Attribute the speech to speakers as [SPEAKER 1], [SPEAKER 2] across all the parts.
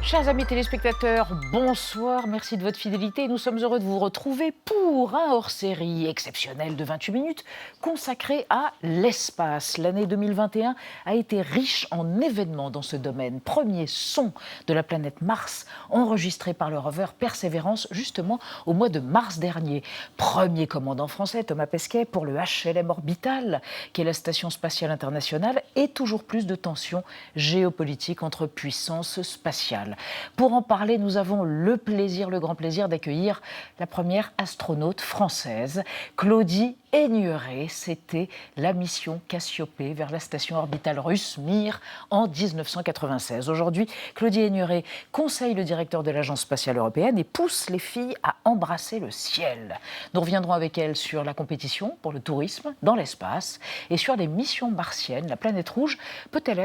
[SPEAKER 1] Chers amis téléspectateurs, bonsoir, merci de votre fidélité. Nous sommes heureux de vous retrouver pour un hors-série exceptionnel de 28 minutes consacré à l'espace. L'année 2021 a été riche en événements dans ce domaine. Premier son de la planète Mars enregistré par le rover Persévérance justement au mois de mars dernier. Premier commandant français, Thomas Pesquet, pour le HLM Orbital, qui est la Station spatiale internationale, et toujours plus de tensions géopolitiques entre puissances spatiales. Pour en parler, nous avons le grand plaisir d'accueillir la première astronaute française, Claudie Aigneret. C'était la mission Cassiopée vers la station orbitale russe Mir en 1996. Aujourd'hui, Claudie Aigneret conseille le directeur de l'Agence spatiale européenne et pousse les filles à embrasser le ciel. Nous reviendrons avec elle sur la compétition pour le tourisme dans l'espace et sur les missions martiennes. La planète rouge pourrait-elle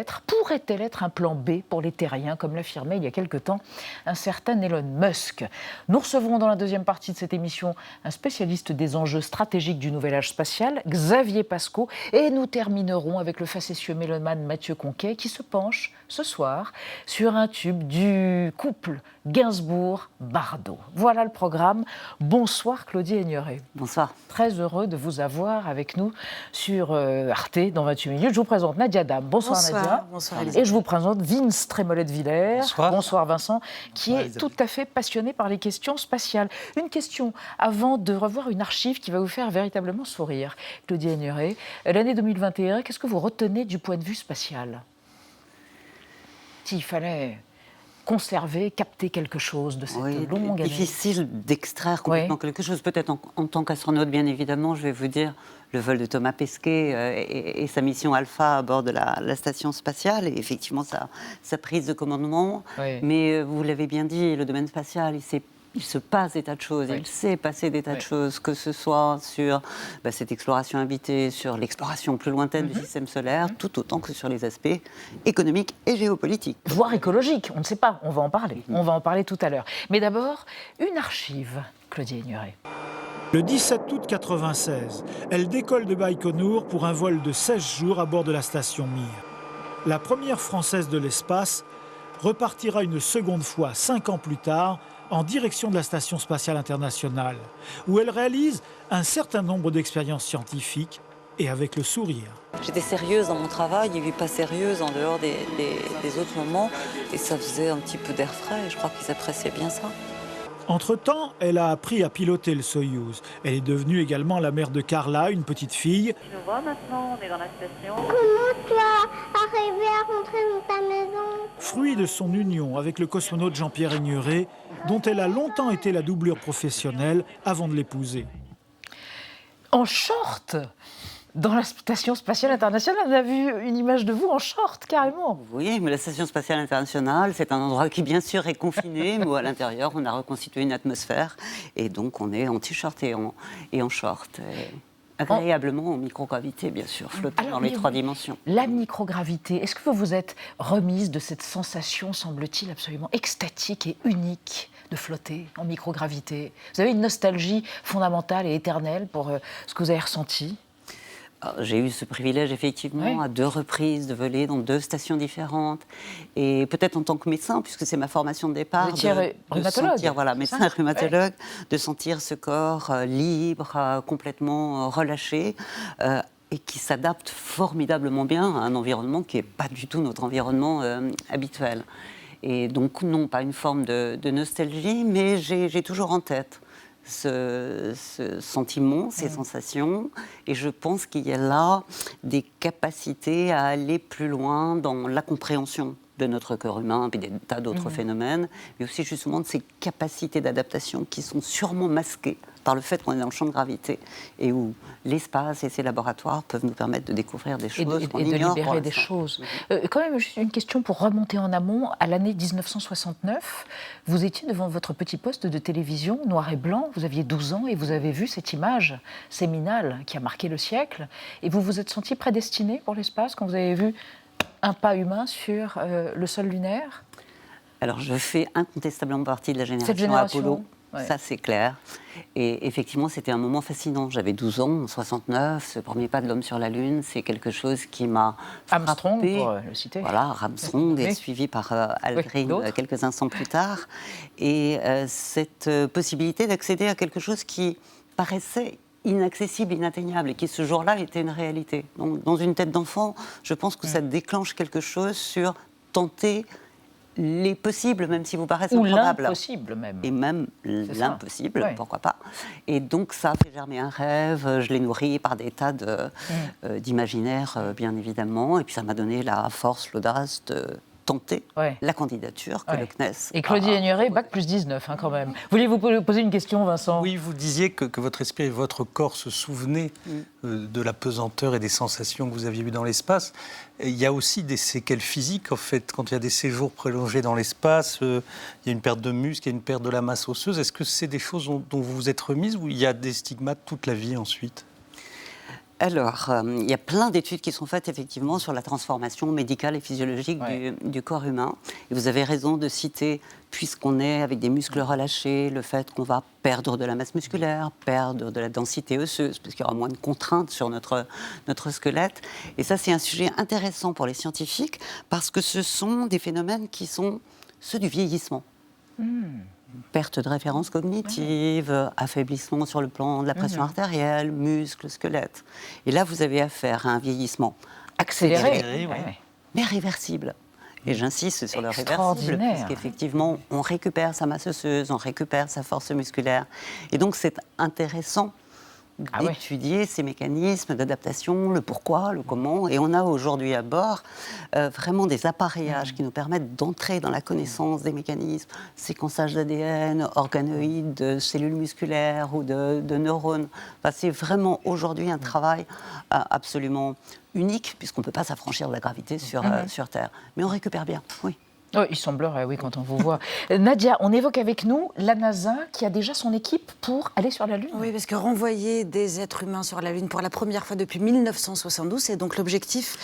[SPEAKER 1] être un plan B pour les terriens, comme l'affirmait il y a quelque temps un certain Elon Musk. Nous recevrons dans la deuxième partie de cette émission un spécialiste des enjeux stratégiques du nouvel âge spatial, Xavier Pascaud, et nous terminerons avec le facétieux mélomane Mathieu Conquet qui se penche ce soir sur un tube du couple Gainsbourg-Bardot. Voilà le programme. Bonsoir Claudie Aigneret.
[SPEAKER 2] Bonsoir.
[SPEAKER 1] Très heureux de vous avoir avec nous sur Arte dans 28 minutes. Je vous présente Nadia Dame. Bonsoir Nadia.
[SPEAKER 2] Bonsoir.
[SPEAKER 1] Et je vous présente Vince Trémollet-de-Villers.
[SPEAKER 3] Bonsoir.
[SPEAKER 1] Vincent, qui est tout à fait passionné par les questions spatiales. Une question avant de revoir une archive qui va vous faire véritablement sourire. Claudie Aigneret, l'année 2021, qu'est-ce que vous retenez du point de vue spatial ? S'il fallait conserver, capter quelque chose de cette longue année.
[SPEAKER 2] Difficile d'extraire complètement quelque chose. Peut-être en tant qu'astronaute, bien évidemment, je vais vous dire le vol de Thomas Pesquet et sa mission Alpha à bord de la station spatiale, et effectivement sa prise de commandement. Oui. Mais vous l'avez bien dit, le domaine spatial, il se passe des tas de choses, il s'est passé des tas de choses, que ce soit sur cette exploration habitée, sur l'exploration plus lointaine du système solaire, tout autant que sur les aspects économiques et géopolitiques.
[SPEAKER 1] Voire écologiques, on ne sait pas, on va en parler. On va en parler tout à l'heure. Mais d'abord, une archive, Claudie Aigneret.
[SPEAKER 4] Le 17 août 1996, elle décolle de Baïkonour pour un vol de 16 jours à bord de la station Mir. La première française de l'espace repartira une seconde fois 5 ans plus tard en direction de la Station spatiale internationale, où elle réalise un certain nombre d'expériences scientifiques et avec le sourire.
[SPEAKER 2] J'étais sérieuse dans mon travail et pas sérieuse en dehors des autres moments, et ça faisait un petit peu d'air frais, et je crois qu'ils appréciaient bien ça.
[SPEAKER 4] Entre-temps, elle a appris à piloter le Soyouz. Elle est devenue également la mère de Carla, une petite fille.
[SPEAKER 5] Tu nous vois maintenant, on est dans la station.
[SPEAKER 6] Comment tu as arrivé à rentrer dans ta maison ?
[SPEAKER 4] Fruit de son union avec le cosmonaute Jean-Pierre Aigneret, dont elle a longtemps été la doublure professionnelle avant de l'épouser.
[SPEAKER 1] En short, dans la Station spatiale internationale, on a vu une image de vous en short, carrément.
[SPEAKER 2] Oui, mais la Station spatiale internationale, c'est un endroit qui, bien sûr, est confiné, mais où, à l'intérieur, on a reconstitué une atmosphère. Et donc, on est en t-shirt et en short. Agréablement en microgravité, bien sûr, flottant dans les 3 dimensions.
[SPEAKER 1] La microgravité, est-ce que vous vous êtes remise de cette sensation, semble-t-il, absolument extatique et unique de flotter en microgravité ? Vous avez une nostalgie fondamentale et éternelle pour ce que vous avez ressenti ?
[SPEAKER 2] J'ai eu ce privilège, effectivement, à 2 reprises de voler dans 2 stations différentes. Et peut-être en tant que médecin, puisque c'est ma formation de départ,
[SPEAKER 1] de
[SPEAKER 2] sentir, médecin rhumatologue, de sentir ce corps libre, complètement relâché, et qui s'adapte formidablement bien à un environnement qui n'est pas du tout notre environnement habituel. Et donc, non, pas une forme de nostalgie, mais j'ai toujours en tête ce sentiment, ces sensations, et je pense qu'il y a là des capacités à aller plus loin dans la compréhension de notre corps humain, puis des tas d'autres phénomènes, mais aussi justement de ces capacités d'adaptation qui sont sûrement masquées par le fait qu'on est dans le champ de gravité et où l'espace et ses laboratoires peuvent nous permettre de découvrir des choses qu'on ignore.
[SPEAKER 1] Et de libérer des choses. Quand même, juste une question pour remonter en amont. À l'année 1969, vous étiez devant votre petit poste de télévision, noir et blanc, vous aviez 12 ans et vous avez vu cette image séminale qui a marqué le siècle. Et vous vous êtes senti prédestiné pour l'espace quand vous avez vu un pas humain sur le sol lunaire ?
[SPEAKER 2] Alors, je fais incontestablement partie de la génération Apollo.
[SPEAKER 1] Ouais.
[SPEAKER 2] Ça c'est clair. Et effectivement, c'était un moment fascinant. J'avais 12 ans, en 69, ce premier pas de l'homme sur la Lune, c'est quelque chose qui m'a
[SPEAKER 1] Armstrong,
[SPEAKER 2] frappée.
[SPEAKER 1] pour le citer.
[SPEAKER 2] Voilà, Armstrong
[SPEAKER 1] Oui.
[SPEAKER 2] est suivi par Aldrin
[SPEAKER 1] d'autres.
[SPEAKER 2] quelques instants plus tard. Et cette possibilité d'accéder à quelque chose qui paraissait inaccessible, inatteignable, et qui ce jour-là était une réalité. Donc, dans une tête d'enfant, je pense que ça déclenche quelque chose sur tenter les possibles, même si vous paraissent
[SPEAKER 1] Ou
[SPEAKER 2] improbables.
[SPEAKER 1] l'impossible même.
[SPEAKER 2] Et même
[SPEAKER 1] C'est ça.
[SPEAKER 2] l'impossible,
[SPEAKER 1] Ouais.
[SPEAKER 2] pourquoi pas. Et donc ça a fait germer un rêve, je l'ai nourri par des tas d'imaginaires, bien évidemment, et puis ça m'a donné la force, l'audace de tenter
[SPEAKER 1] Ouais.
[SPEAKER 2] la candidature que
[SPEAKER 1] Ouais.
[SPEAKER 2] le CNES
[SPEAKER 1] Et Claudie Aigneret, bac plus 19 quand même. Vouliez-vous poser une question, Vincent?
[SPEAKER 3] Oui, vous disiez que votre esprit et votre corps se souvenaient de la pesanteur et des sensations que vous aviez eues dans l'espace. Et il y a aussi des séquelles physiques, en fait. Quand il y a des séjours prolongés dans l'espace, il y a une perte de muscle, il y a une perte de la masse osseuse. Est-ce que c'est des choses dont vous vous êtes remise ou il y a des stigmates toute la vie ensuite ?
[SPEAKER 2] Alors, il y a plein d'études qui sont faites effectivement sur la transformation médicale et physiologique du corps humain. Et vous avez raison de citer, puisqu'on est avec des muscles relâchés, le fait qu'on va perdre de la masse musculaire, perdre de la densité osseuse, parce qu'il y aura moins de contraintes sur notre squelette. Et ça, c'est un sujet intéressant pour les scientifiques, parce que ce sont des phénomènes qui sont ceux du vieillissement. Perte de référence cognitive, affaiblissement sur le plan de la pression artérielle, muscles, squelette. Et là, vous avez affaire à un vieillissement
[SPEAKER 1] Accéléré.
[SPEAKER 3] Accéléré, oui.
[SPEAKER 1] Ouais.
[SPEAKER 2] mais réversible. Et j'insiste sur le réversible,
[SPEAKER 1] Extraordinaire.
[SPEAKER 2] puisqu'effectivement, on récupère sa masse osseuse, on récupère sa force musculaire. Et donc, c'est intéressant
[SPEAKER 1] Ah ouais.
[SPEAKER 2] d'étudier ces mécanismes d'adaptation, le pourquoi, le comment. Et on a aujourd'hui à bord vraiment des appareillages qui nous permettent d'entrer dans la connaissance des mécanismes, séquençage d'ADN, organoïdes, de cellules musculaires ou de neurones. Enfin, c'est vraiment aujourd'hui un travail absolument unique, puisqu'on ne peut pas s'affranchir de la gravité sur Terre. Mais on récupère bien, oui.
[SPEAKER 1] Oh, il semblerait, oui, quand on vous voit. Nadia, on évoque avec nous la NASA qui a déjà son équipe pour aller sur la Lune.
[SPEAKER 7] Oui, parce que renvoyer des êtres humains sur la Lune pour la première fois depuis 1972, c'est donc l'objectif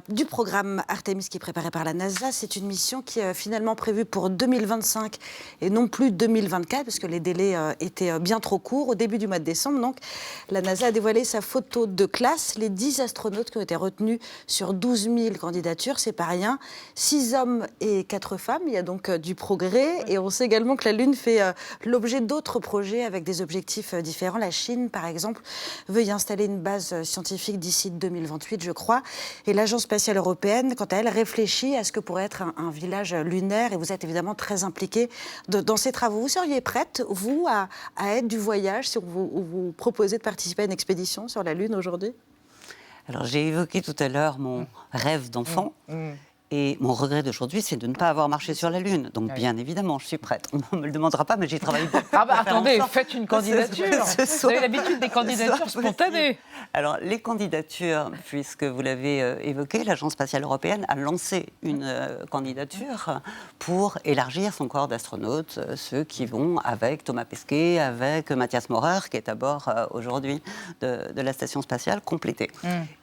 [SPEAKER 7] du programme Artemis qui est préparé par la NASA. C'est une mission qui est finalement prévue pour 2025 et non plus 2024, parce que les délais étaient bien trop courts. Au début du mois de décembre, donc, la NASA a dévoilé sa photo de classe. Les 10 astronautes qui ont été retenus sur 12 000 candidatures, c'est pas rien. 6 hommes et 4 femmes, il y a donc du progrès. Et on sait également que la Lune fait l'objet d'autres projets avec des objectifs différents. La Chine, par exemple, veut y installer une base scientifique d'ici 2028, je crois. Et l'Agence spatiale européenne, quant à elle, réfléchit à ce que pourrait être un village lunaire. Et vous êtes évidemment très impliqué dans ces travaux. Vous seriez prête, vous, à être du voyage si on vous proposait de participer à une expédition sur la Lune aujourd'hui ?
[SPEAKER 2] Alors, j'ai évoqué tout à l'heure mon rêve d'enfant. Et mon regret d'aujourd'hui, c'est de ne pas avoir marché sur la Lune. Donc, bien évidemment, je suis prête. On ne me le demandera pas, mais j'y travaille beaucoup.
[SPEAKER 1] Ah bah
[SPEAKER 2] pour faire en
[SPEAKER 1] attendez,
[SPEAKER 2] sorte
[SPEAKER 1] faites une
[SPEAKER 2] que
[SPEAKER 1] candidature.
[SPEAKER 2] ce
[SPEAKER 1] Vous avez
[SPEAKER 2] soit-
[SPEAKER 1] l'habitude des candidatures
[SPEAKER 2] ce soit
[SPEAKER 1] spontanées.
[SPEAKER 2] possible. Alors, les candidatures, puisque vous l'avez évoqué, l'Agence spatiale européenne a lancé une candidature pour élargir son corps d'astronautes, ceux qui vont avec Thomas Pesquet, avec Mathias Maurer, qui est à bord aujourd'hui de la station spatiale, complétée.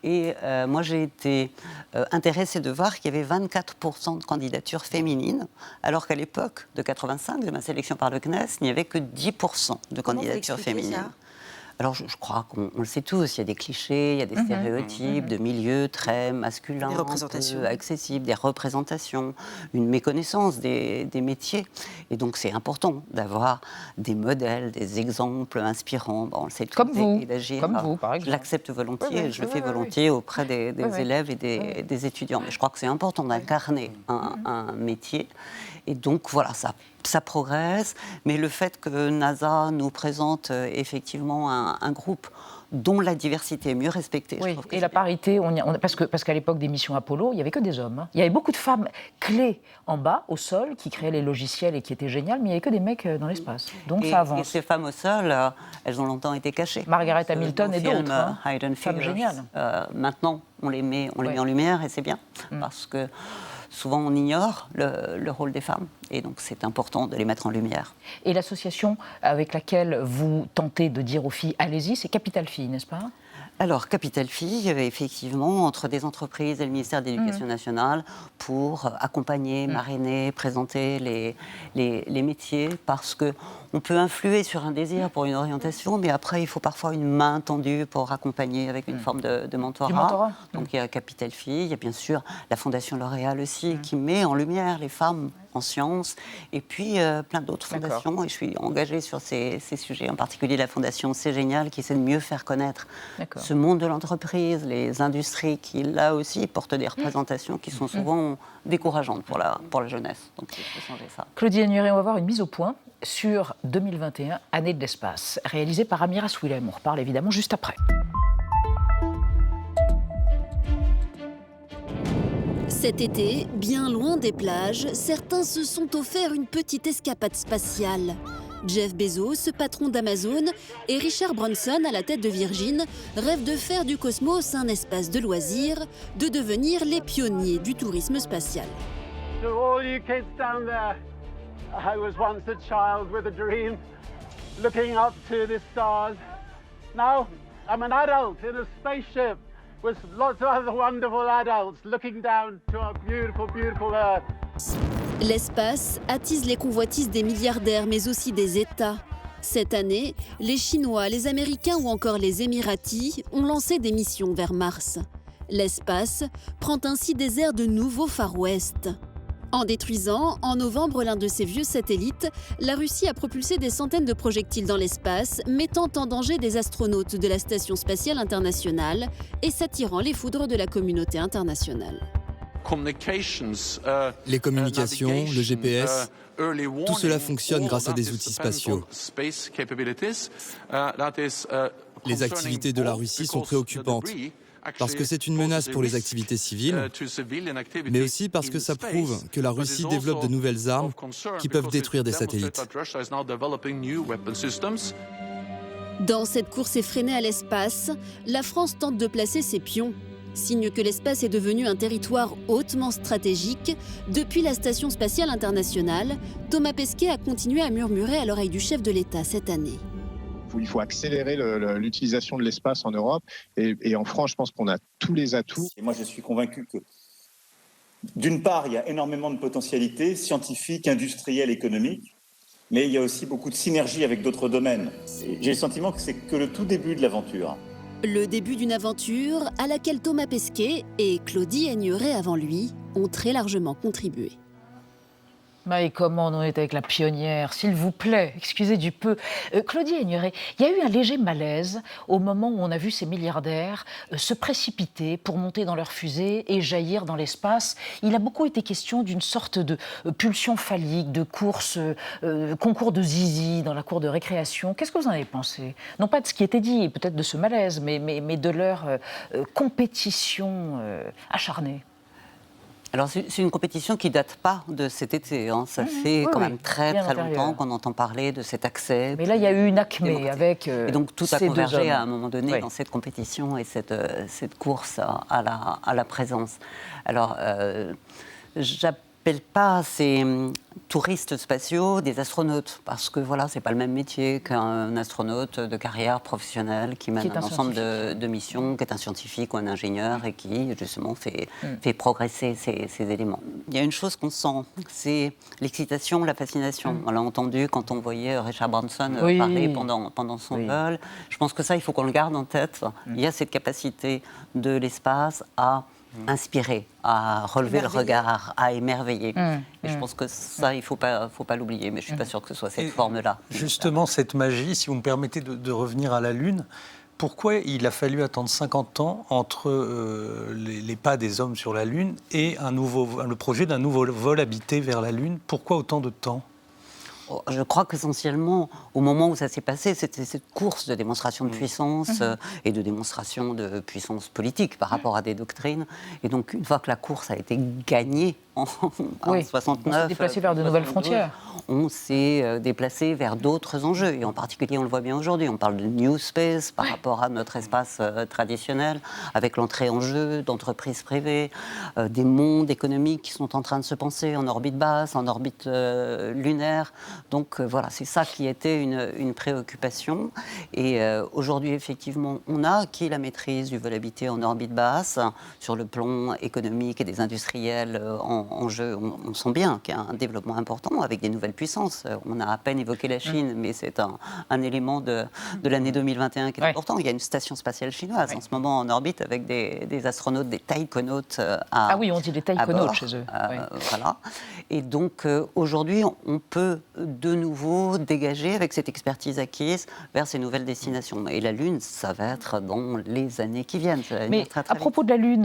[SPEAKER 2] Et moi, j'ai été intéressée de voir qu'il y avait 24% de candidatures féminines, alors qu'à l'époque de 85, de ma sélection par le CNES, il n'y avait que 10% de
[SPEAKER 7] Comment vous
[SPEAKER 2] candidatures
[SPEAKER 7] l'expliquez,
[SPEAKER 2] féminines.
[SPEAKER 7] ça ?
[SPEAKER 2] Alors, je crois qu'on le sait tous, il y a des clichés, il y a des stéréotypes de milieux très masculins,
[SPEAKER 7] Des représentations.
[SPEAKER 2] peu accessibles, des représentations, une méconnaissance des métiers. Et donc, c'est important d'avoir des modèles, des exemples inspirants. Bon, on le sait tous,
[SPEAKER 1] Comme vous.
[SPEAKER 2] et d'agir.
[SPEAKER 1] Comme vous, par exemple.
[SPEAKER 2] Je l'accepte volontiers,
[SPEAKER 1] Oui, oui,
[SPEAKER 2] je le
[SPEAKER 1] oui,
[SPEAKER 2] fais
[SPEAKER 1] oui, oui.
[SPEAKER 2] volontiers auprès des
[SPEAKER 1] Oui, oui.
[SPEAKER 2] élèves et des étudiants. Mais je crois que c'est important d'incarner un métier. Et donc, voilà, ça progresse. Mais le fait que NASA nous présente effectivement un groupe dont la diversité est mieux respectée. je
[SPEAKER 1] Oui,
[SPEAKER 2] trouve que
[SPEAKER 1] et
[SPEAKER 2] c'est
[SPEAKER 1] la parité, parce qu'à l'époque des missions Apollo, il n'y avait que des hommes. Il y avait beaucoup de femmes clés en bas, au sol, qui créaient les logiciels et qui étaient géniales, mais il n'y avait que des mecs dans l'espace. Donc
[SPEAKER 2] Et
[SPEAKER 1] ça avance.
[SPEAKER 2] ces femmes au sol, elles ont longtemps été cachées.
[SPEAKER 1] Margaret
[SPEAKER 2] Ce
[SPEAKER 1] Hamilton
[SPEAKER 2] beau
[SPEAKER 1] et
[SPEAKER 2] film,
[SPEAKER 1] d'autres, hein.
[SPEAKER 2] Hidden
[SPEAKER 1] Femmes
[SPEAKER 2] Figures.
[SPEAKER 1] géniales.
[SPEAKER 2] Maintenant, on les met
[SPEAKER 1] Ouais.
[SPEAKER 2] en lumière et c'est bien, parce que souvent on ignore le rôle des femmes. Et donc c'est important de les mettre en lumière.
[SPEAKER 1] Et l'association avec laquelle vous tentez de dire aux filles, allez-y, c'est Capital Filles, n'est-ce pas ?
[SPEAKER 2] Alors, Capital Filles, effectivement, entre des entreprises et le ministère de l'Éducation nationale pour accompagner, marrainer, présenter les métiers, parce que on peut influer sur un désir pour une orientation, mais après, il faut parfois une main tendue pour accompagner avec une forme de mentorat.
[SPEAKER 1] Du mentorat.
[SPEAKER 2] Donc, il y a Capital Fille, il y a bien sûr la Fondation L'Oréal aussi, qui met en lumière les femmes en sciences, et puis plein d'autres fondations. Et je suis engagée sur ces sujets, en particulier la Fondation C'est Génial, qui essaie de mieux faire connaître ce monde de l'entreprise, les industries qui, là aussi, portent des représentations qui sont souvent décourageantes pour la jeunesse. Donc, il faut changer ça.
[SPEAKER 1] Claudie Agnuret, on va voir une mise au point sur 2021, année de l'espace, réalisée par Amira Swilem. On reparle évidemment juste après.
[SPEAKER 8] Cet été, bien loin des plages, certains se sont offerts une petite escapade spatiale. Jeff Bezos, patron d'Amazon, et Richard Branson, à la tête de Virgin, rêvent de faire du cosmos un espace de loisirs, de devenir les pionniers du tourisme spatial.
[SPEAKER 9] To all you kids down there, I was once a child with a dream, looking up to the stars. Now I'm an adult in a spaceship with lots of other wonderful adults looking down to our beautiful, beautiful Earth.
[SPEAKER 8] L'espace attise les convoitises des milliardaires, mais aussi des États. Cette année, les Chinois, les Américains ou encore les Émiratis ont lancé des missions vers Mars. L'espace prend ainsi des airs de nouveau Far West. En détruisant, en novembre, l'un de ses vieux satellites, la Russie a propulsé des centaines de projectiles dans l'espace, mettant en danger des astronautes de la Station spatiale internationale et s'attirant les foudres de la communauté internationale.
[SPEAKER 10] Les communications, le GPS, tout cela fonctionne grâce à des outils spatiaux. Les activités de la Russie sont préoccupantes, parce que c'est une menace pour les activités civiles, mais aussi parce que ça prouve que la Russie développe de nouvelles armes qui peuvent détruire des satellites.
[SPEAKER 8] Dans cette course effrénée à l'espace, la France tente de placer ses pions. Signe que l'espace est devenu un territoire hautement stratégique, depuis la Station spatiale internationale, Thomas Pesquet a continué à murmurer à l'oreille du chef de l'État cette année.
[SPEAKER 11] Il faut accélérer l'utilisation de l'espace en Europe. Et en France, je pense qu'on a tous les atouts.
[SPEAKER 12] Et moi, je suis convaincu que, d'une part, il y a énormément de potentialités scientifiques, industrielles, économiques, mais il y a aussi beaucoup de synergie avec d'autres domaines. Et j'ai le sentiment que c'est que le tout début de l'aventure.
[SPEAKER 8] Le début d'une aventure à laquelle Thomas Pesquet et Claudie Agnuret avant lui ont très largement contribué.
[SPEAKER 1] Et comment on en est avec la pionnière, s'il vous plaît, excusez du peu. Claudie Agnuret, il y a eu un léger malaise au moment où on a vu ces milliardaires se précipiter pour monter dans leur fusée et jaillir dans l'espace. Il a beaucoup été question d'une sorte de pulsion phallique, de course, concours de zizi dans la cour de récréation. Qu'est-ce que vous en avez pensé? Non pas de ce qui était dit, peut-être de ce malaise, mais de leur compétition acharnée.
[SPEAKER 2] Alors, c'est une compétition qui ne date pas de cet été. Hein. Ça fait quand même très longtemps qu'on entend parler de cet accès.
[SPEAKER 1] Mais là, il y a eu une acmé avec
[SPEAKER 2] et donc, tout a convergé à un moment donné dans cette compétition et cette course à la présence. Alors, j'appelle pas ces touristes spatiaux des astronautes, parce que voilà, c'est pas le même métier qu'un astronaute de carrière professionnelle qui mène un ensemble de missions, qui est un scientifique ou un ingénieur et qui justement fait progresser ces éléments. Il y a une chose qu'on sent, c'est l'excitation, la fascination. On l'a entendu quand on voyait Richard Branson parler pendant son vol. Je pense que ça, il faut qu'on le garde en tête. Il y a cette capacité de l'espace à inspirer, à relever le regard, à émerveiller. Et je pense que ça, il ne faut pas l'oublier, mais je ne suis pas sûre que ce soit cette forme-là.
[SPEAKER 3] Justement, cette magie, si vous me permettez de revenir à la Lune, pourquoi il a fallu attendre 50 ans entre les pas des hommes sur la Lune et le projet d'un nouveau vol habité vers la Lune? Pourquoi autant de temps?
[SPEAKER 2] Je crois qu'essentiellement, au moment où ça s'est passé, c'était cette course de démonstration de puissance et de démonstration de puissance politique par rapport à des doctrines. Et donc, une fois que la course a été gagnée en 69,
[SPEAKER 1] on s'est déplacé vers de nouvelles frontières.
[SPEAKER 2] On s'est déplacé vers d'autres enjeux. Et en particulier, on le voit bien aujourd'hui, on parle de New Space par rapport à notre espace traditionnel, avec l'entrée en jeu d'entreprises privées, des mondes économiques qui sont en train de se penser en orbite basse, en orbite lunaire. Donc voilà, c'est ça qui était une préoccupation. Et aujourd'hui, effectivement, on a acquis la maîtrise du vol habité en orbite basse sur le plan économique et des industriels en en jeu. On sent bien qu'il y a un développement important avec des nouvelles puissances. On a à peine évoqué la Chine, mais c'est un élément de l'année 2021 qui est important. Il y a une station spatiale chinoise en ce moment en orbite avec des astronautes, des taïkonautes
[SPEAKER 1] Ah oui, on dit des taïkonautes chez eux.
[SPEAKER 2] Voilà. Et donc aujourd'hui, on peut de nouveau dégager avec cette expertise acquise vers ces nouvelles destinations. Et la Lune, ça va être dans les années qui viennent.
[SPEAKER 1] Mais
[SPEAKER 2] très, très
[SPEAKER 1] à propos de la Lune,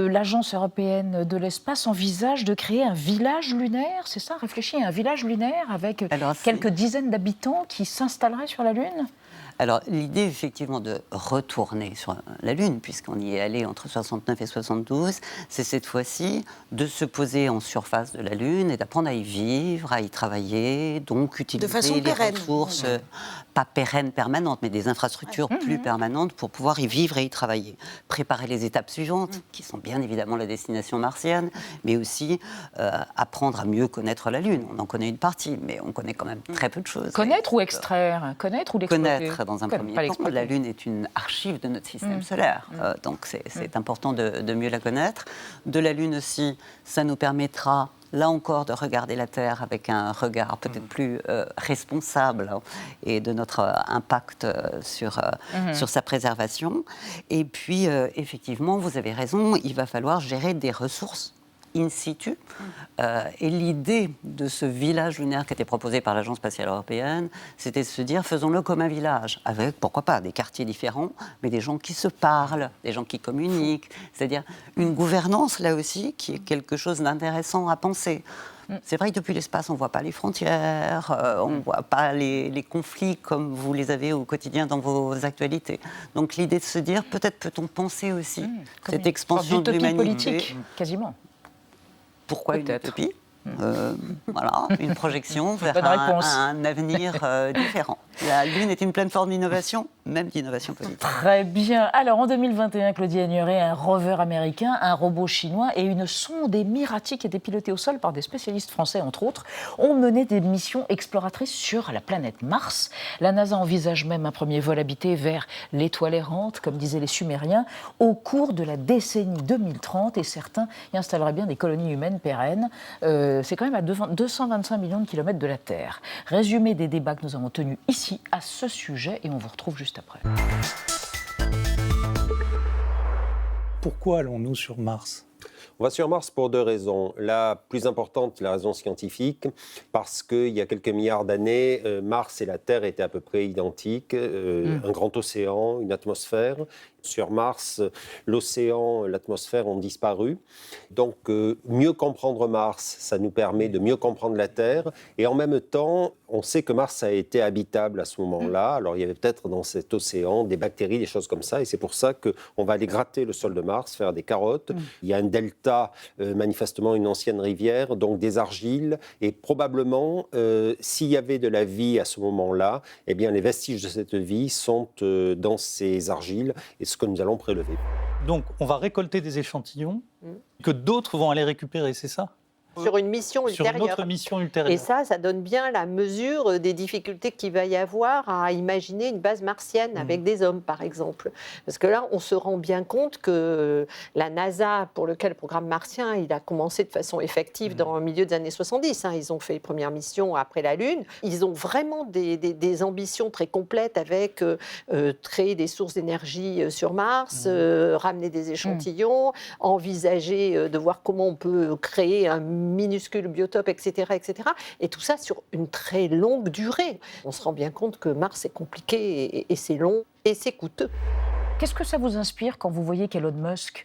[SPEAKER 1] l'Agence européenne de l'espace envisage de créer un village lunaire, c'est ça? Réfléchis à un village lunaire avec quelques dizaines d'habitants qui s'installeraient sur la Lune?
[SPEAKER 2] Alors, l'idée, effectivement, de retourner sur la Lune, puisqu'on y est allé entre 69 et 72, c'est cette fois-ci de se poser en surface de la Lune et d'apprendre à y vivre, à y travailler, donc utiliser les ressources, pas pérennes, permanentes, mais des infrastructures plus permanentes pour pouvoir y vivre et y travailler. Préparer les étapes suivantes, qui sont bien évidemment la destination martienne, mais aussi apprendre à mieux connaître la Lune. On en connaît une partie, mais on connaît quand même très peu de choses.
[SPEAKER 1] Connaître ou extraire? Connaître ou l'exploiter?
[SPEAKER 2] Dans un premier temps, la Lune est une archive de notre système solaire, donc c'est important de mieux la connaître. De la Lune aussi, ça nous permettra, là encore, de regarder la Terre avec un regard peut-être plus responsable et de notre impact sur sa préservation. Et puis, effectivement, vous avez raison, il va falloir gérer des ressources in situ. Et l'idée de ce village lunaire qui était proposé par l'Agence spatiale européenne, c'était de se dire, faisons-le comme un village, avec, pourquoi pas, des quartiers différents, mais des gens qui se parlent, des gens qui communiquent, c'est-à-dire une gouvernance, là aussi, qui est quelque chose d'intéressant à penser. C'est vrai que depuis l'espace, on ne voit pas les frontières, on ne voit pas les conflits comme vous les avez au quotidien dans vos actualités. Donc l'idée de se dire, peut-être peut-on penser aussi cette expansion de l'humanité.
[SPEAKER 1] Politique, quasiment.
[SPEAKER 2] Pourquoi une utopie? Voilà, une projection vers un avenir différent. La Lune est une plateforme d'innovation, même d'innovation politique.
[SPEAKER 1] Très bien. Alors, en 2021, Claudia ignorait un rover américain, un robot chinois et une sonde Emirati qui était pilotée au sol par des spécialistes français, entre autres, ont mené des missions exploratrices sur la planète Mars. La NASA envisage même un premier vol habité vers l'étoile errante, comme disaient les Sumériens, au cours de la décennie 2030, et certains y installeraient bien des colonies humaines pérennes. C'est quand même à 225 millions de kilomètres de la Terre. Résumé des débats que nous avons tenus ici à ce sujet, et on vous retrouve juste après.
[SPEAKER 3] Pourquoi allons-nous sur Mars ?
[SPEAKER 13] On va sur Mars pour deux raisons. La plus importante, la raison scientifique, parce qu'il y a quelques milliards d'années, Mars et la Terre étaient à peu près identiques. Un grand océan, une atmosphère. Sur Mars, l'océan, l'atmosphère ont disparu. Donc, mieux comprendre Mars, ça nous permet de mieux comprendre la Terre. Et en même temps, on sait que Mars a été habitable à ce moment-là. Alors, il y avait peut-être dans cet océan des bactéries, des choses comme ça. Et c'est pour ça qu'on va aller gratter le sol de Mars, faire des carottes. Il y a un delta, manifestement une ancienne rivière, donc des argiles. Et probablement, s'il y avait de la vie à ce moment-là, eh bien, les vestiges de cette vie sont dans ces argiles. Et ce que nous allons prélever.
[SPEAKER 3] Donc, on va récolter des échantillons que d'autres vont aller récupérer, c'est ça ?
[SPEAKER 14] Sur une mission ultérieure.
[SPEAKER 3] Sur une autre mission ultérieure.
[SPEAKER 14] Et ça donne bien la mesure des difficultés qu'il va y avoir à imaginer une base martienne avec des hommes, par exemple. Parce que là, on se rend bien compte que la NASA, pour lequel le programme martien, il a commencé de façon effective dans le milieu des années 70. Ils ont fait les premières missions après la Lune. Ils ont vraiment des ambitions très complètes avec créer des sources d'énergie sur Mars, ramener des échantillons, envisager de voir comment on peut créer un minuscules biotopes, etc., etc. Et tout ça sur une très longue durée. On se rend bien compte que Mars est compliqué et c'est long et c'est coûteux.
[SPEAKER 1] Qu'est-ce que ça vous inspire quand vous voyez qu'Elon Musk,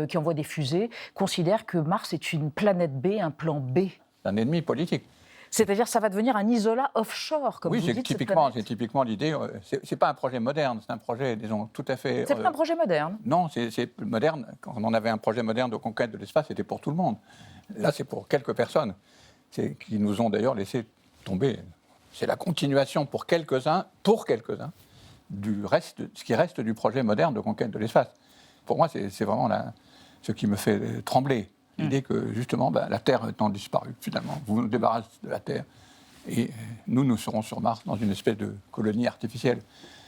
[SPEAKER 1] qui envoie des fusées, considère que Mars est une planète B, un plan B?
[SPEAKER 15] Un ennemi politique.
[SPEAKER 1] C'est-à-dire que ça va devenir un isolat offshore, comme vous dites.
[SPEAKER 15] Oui, c'est typiquement l'idée. C'est pas un projet moderne, c'est un projet, disons, tout à fait...
[SPEAKER 1] C'est pas un projet moderne.
[SPEAKER 15] Non, c'est moderne. Quand on avait un projet moderne de conquête de l'espace, c'était pour tout le monde. Là, c'est pour quelques personnes, qui nous ont d'ailleurs laissé tomber. C'est la continuation pour quelques-uns, du reste, ce qui reste du projet moderne de conquête de l'espace. Pour moi, c'est vraiment ce qui me fait trembler. L'idée que, justement, la Terre étant disparue, finalement, vous nous débarrassez de la Terre, et nous serons sur Mars dans une espèce de colonie artificielle.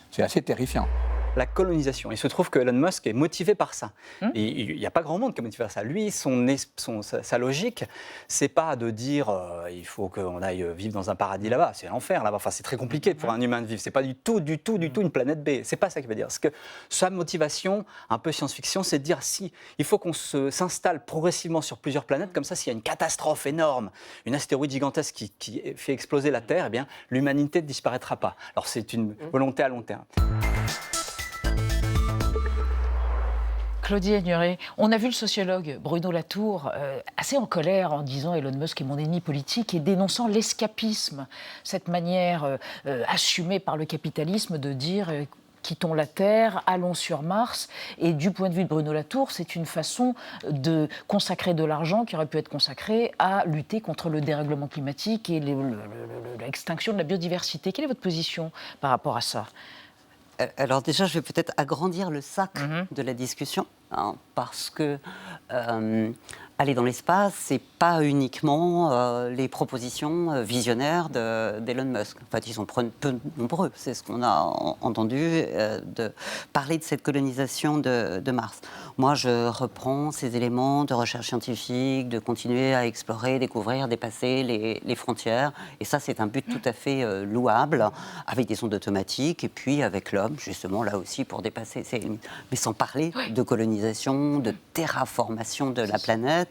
[SPEAKER 15] C'est assez terrifiant.
[SPEAKER 16] la colonisation. Il se trouve que Elon Musk est motivé par ça. Et il n'y a pas grand monde qui est motivé par ça. Lui, sa logique, c'est pas de dire il faut qu'on aille vivre dans un paradis là-bas. C'est l'enfer là-bas. Enfin, c'est très compliqué pour un humain de vivre. C'est pas du tout une planète B. C'est pas ça qu'il veut dire. Parce que sa motivation, un peu science-fiction, c'est de dire si il faut qu'on s'installe progressivement sur plusieurs planètes. Comme ça, s'il y a une catastrophe énorme, une astéroïde gigantesque qui fait exploser la Terre, eh bien, l'humanité ne disparaîtra pas. Alors, c'est une volonté à long terme.
[SPEAKER 1] Claudie Agneray, on a vu le sociologue Bruno Latour assez en colère en disant Elon Musk est mon ennemi politique et dénonçant l'escapisme, cette manière assumée par le capitalisme de dire quittons la Terre, allons sur Mars. Et du point de vue de Bruno Latour, c'est une façon de consacrer de l'argent qui aurait pu être consacré à lutter contre le dérèglement climatique et l'extinction de la biodiversité. Quelle est votre position par rapport à ça ?
[SPEAKER 2] Alors déjà, je vais peut-être agrandir le sac de la discussion, hein, parce que aller dans l'espace, c'est pas uniquement les propositions visionnaires d'Elon Musk. En fait, ils sont peu nombreux. C'est ce qu'on a entendu de parler de cette colonisation de Mars. Moi, je reprends ces éléments de recherche scientifique, de continuer à explorer, découvrir, dépasser les frontières. Et ça, c'est un but tout à fait louable, avec des sondes automatiques et puis avec l'homme, justement, là aussi, pour dépasser ces limites. Mais sans parler de colonisation, de terraformation de la planète,